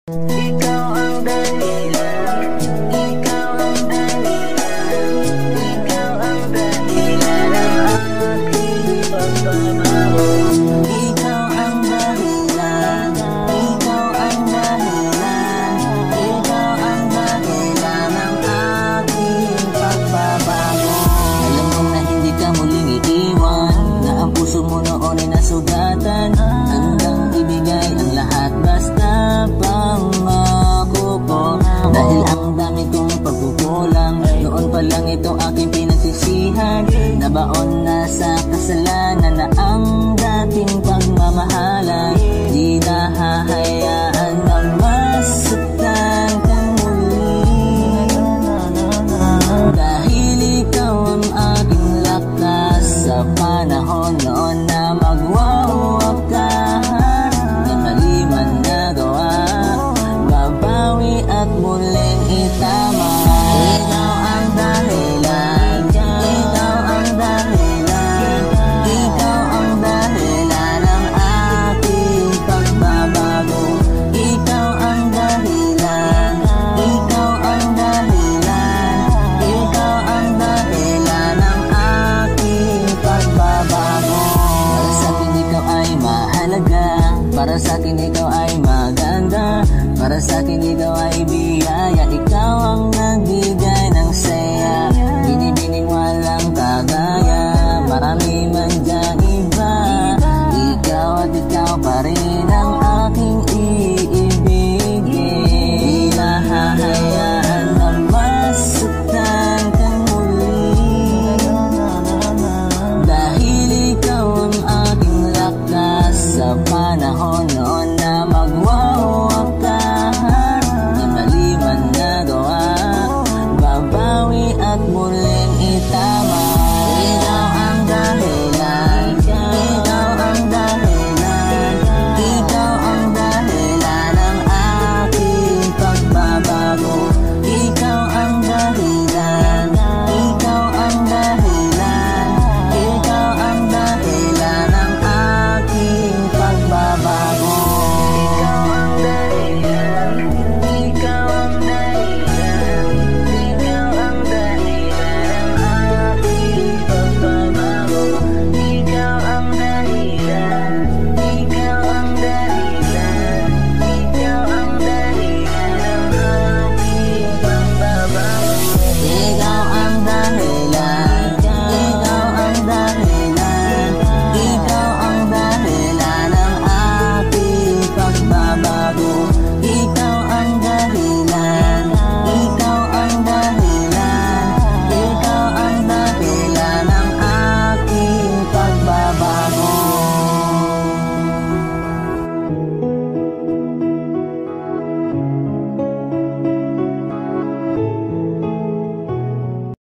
Ikaw ang dahilan, ikaw ang dahilan, ikaw ang dahilan ng aking pagbabago. Ikaw ang dahilan, ikaw ang dahilan, ikaw ang dahilan ng aking pagbabago. Alam mo na hindi ka muling iiwan, na ang puso mo noon ay nasugatan, hanggang ibigay ang lahat basta pangako ko. Dahil ang dami kong pagkukulang, noon pa lang ito aking pinagsisihan, nabaon na sa kasalanan na ang dating pagmamahalan. Di na hahayaan na masaktan ka muli, dahil ikaw ang aking lakas sa panahon noon na magwawakahan. Na mali man nagawa, babawi at muling itama. Ikaw ang dahilan, ikaw ang dahilan, ikaw ang dahilan ng aking pagbabago. Ikaw ang dahilan, ikaw ang dahilan, ikaw ang dahilan ng aking pagbabago. Para sa akin ikaw ay mahalaga, para sa akin ikaw ay maganda, para sa akin ikaw ay biyaya, ikaw ang